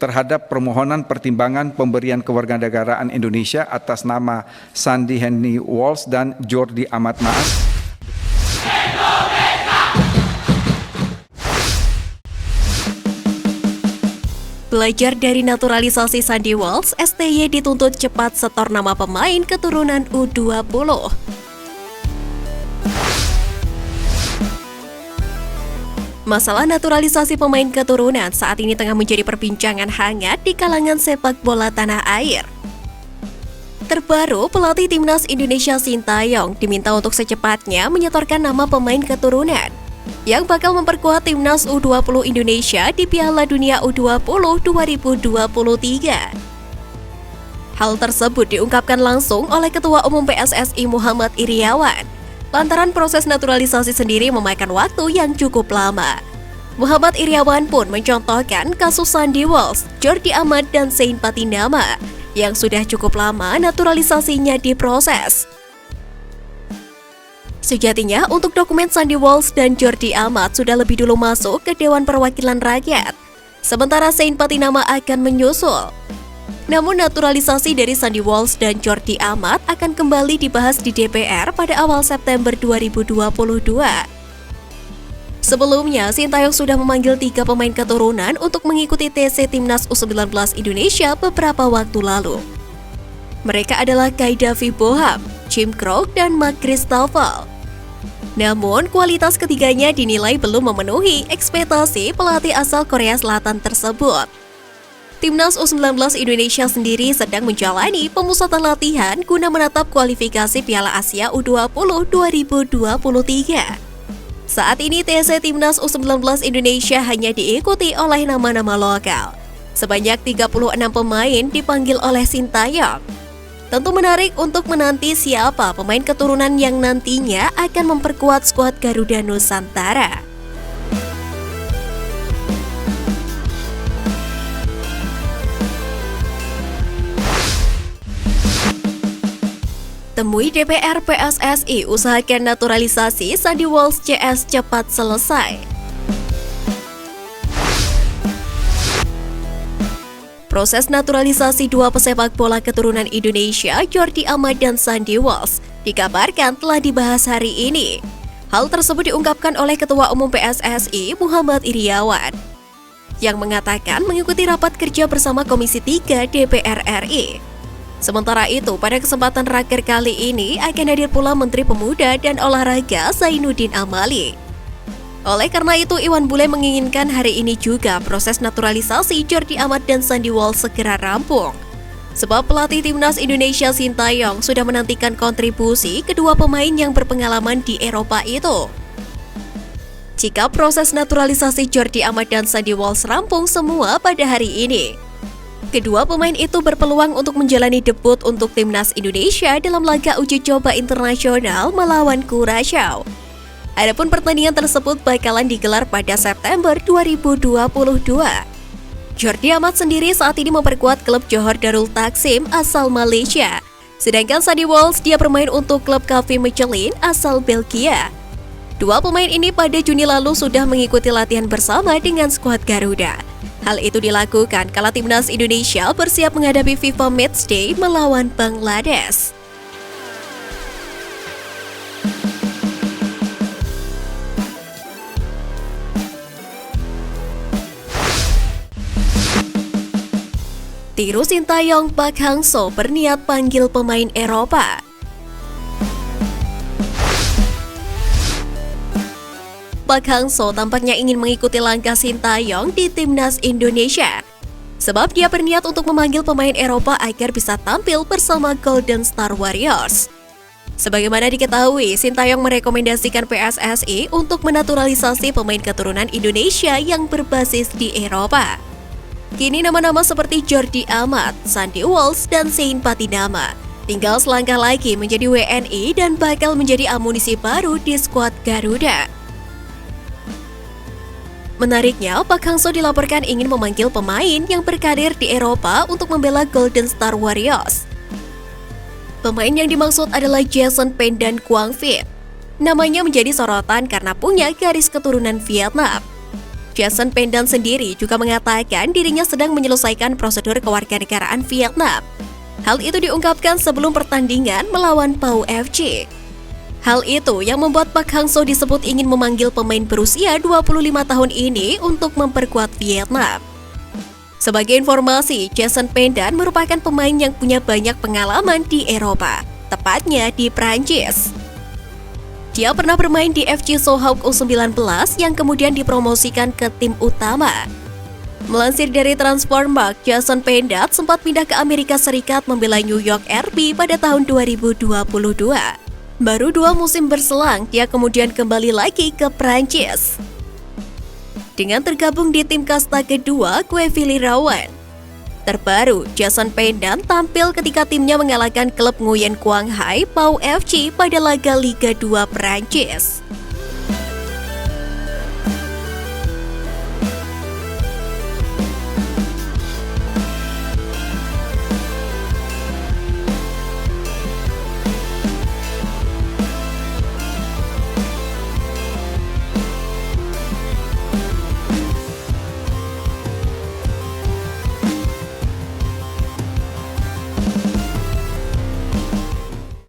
terhadap permohonan pertimbangan pemberian kewarganegaraan Indonesia atas nama Sandy Henry Walsh dan Jordi Amat Naas. Belajar dari naturalisasi Sandy Walsh, STY dituntut cepat setor nama pemain keturunan U20. Masalah naturalisasi pemain keturunan saat ini tengah menjadi perbincangan hangat di kalangan sepak bola tanah air. Terbaru, pelatih timnas Indonesia Sintayong diminta untuk secepatnya menyetorkan nama pemain keturunan yang bakal memperkuat timnas U20 Indonesia di Piala Dunia U20 2023. Hal tersebut diungkapkan langsung oleh Ketua Umum PSSI Muhammad Iryawan, lantaran proses naturalisasi sendiri memakan waktu yang cukup lama. Muhammad Iryawan pun mencontohkan kasus Sandy Walsh, Jordi Amat, dan Zain Patinama yang sudah cukup lama naturalisasinya diproses. Sejatinya, untuk dokumen Sandy Walsh dan Jordi Amat sudah lebih dulu masuk ke Dewan Perwakilan Rakyat, sementara Zain Patinama akan menyusul. Namun naturalisasi dari Sandy Walsh dan Jordi Amat akan kembali dibahas di DPR pada awal September 2022. Sebelumnya, Sintayong sudah memanggil 3 pemain keturunan untuk mengikuti TC Timnas U19 Indonesia beberapa waktu lalu. Mereka adalah Kai Davi Boham, Jim Krok, dan Mark Christoffel. Namun, kualitas ketiganya dinilai belum memenuhi ekspektasi pelatih asal Korea Selatan tersebut. Timnas U19 Indonesia sendiri sedang menjalani pemusatan latihan guna menatap kualifikasi Piala Asia U20 2023. Saat ini TC Timnas U19 Indonesia hanya diikuti oleh nama-nama lokal. Sebanyak 36 pemain dipanggil oleh Sintayong. Tentu menarik untuk menanti siapa pemain keturunan yang nantinya akan memperkuat skuad Garuda Nusantara. Temui DPR PSSI, usahakan naturalisasi Sandy Walsh CS cepat selesai. Proses naturalisasi 2 pesepak bola keturunan Indonesia, Jordi Amat dan Sandy Walsh, dikabarkan telah dibahas hari ini. Hal tersebut diungkapkan oleh Ketua Umum PSSI Muhammad Iryawan, yang mengatakan mengikuti rapat kerja bersama Komisi 3 DPR RI. Sementara itu, pada kesempatan raker kali ini akan hadir pula Menteri Pemuda dan Olahraga Zainuddin Amali. Oleh karena itu, Iwan Bule menginginkan hari ini juga proses naturalisasi Jordi Amat dan Sandy Walsh segera rampung. Sebab pelatih timnas Indonesia Sintayong sudah menantikan kontribusi kedua pemain yang berpengalaman di Eropa itu. Jika proses naturalisasi Jordi Amat dan Sandy Walsh rampung semua pada hari ini, kedua pemain itu berpeluang untuk menjalani debut untuk timnas Indonesia dalam laga uji coba internasional melawan Kurasaw. Adapun pertandingan tersebut bakalan digelar pada September 2022. Jordi Amat sendiri saat ini memperkuat klub Johor Darul Taksim asal Malaysia. Sedangkan Sandy Walsh dia bermain untuk klub Cafe Michelin asal Belgia. Dua pemain ini pada Juni lalu sudah mengikuti latihan bersama dengan skuad Garuda. Hal itu dilakukan kala timnas Indonesia bersiap menghadapi FIFA Matchday melawan Bangladesh. Tiru Sintayong, Park Hang-seo berniat panggil pemain Eropa. Park Hang-seo tampaknya ingin mengikuti langkah Sintayong di timnas Indonesia. Sebab dia berniat untuk memanggil pemain Eropa agar bisa tampil bersama Golden Star Warriors. Sebagaimana diketahui, Sintayong merekomendasikan PSSI untuk menaturalisasi pemain keturunan Indonesia yang berbasis di Eropa. Kini nama-nama seperti Jordi Amat, Sandy Walsh, dan Zain Patinama tinggal selangkah lagi menjadi WNI dan bakal menjadi amunisi baru di skuad Garuda. Menariknya, Park Hang-seo dilaporkan ingin memanggil pemain yang berkarir di Eropa untuk membela Golden Star Warriors. Pemain yang dimaksud adalah Jason Pen dan Quang Vinh. Namanya menjadi sorotan karena punya garis keturunan Vietnam. Jason Pendant sendiri juga mengatakan dirinya sedang menyelesaikan prosedur kewarganegaraan Vietnam. Hal itu diungkapkan sebelum pertandingan melawan Pau FC. Hal itu yang membuat Park Hang-seo disebut ingin memanggil pemain berusia 25 tahun ini untuk memperkuat Vietnam. Sebagai informasi, Jason Pendant merupakan pemain yang punya banyak pengalaman di Eropa, tepatnya di Prancis. Dia pernah bermain di FC Sohouk U19 yang kemudian dipromosikan ke tim utama. Melansir dari Transfermarkt, Jason Pendant sempat pindah ke Amerika Serikat membela New York RB pada tahun 2022. Baru 2 musim berselang, dia kemudian kembali lagi ke Prancis. Dengan tergabung di tim kasta kedua, Quevilly Rouen. Terbaru, Jason Pendant tampil ketika timnya mengalahkan klub Nguyen Quang Hai Pau FC pada laga Liga 2 Prancis.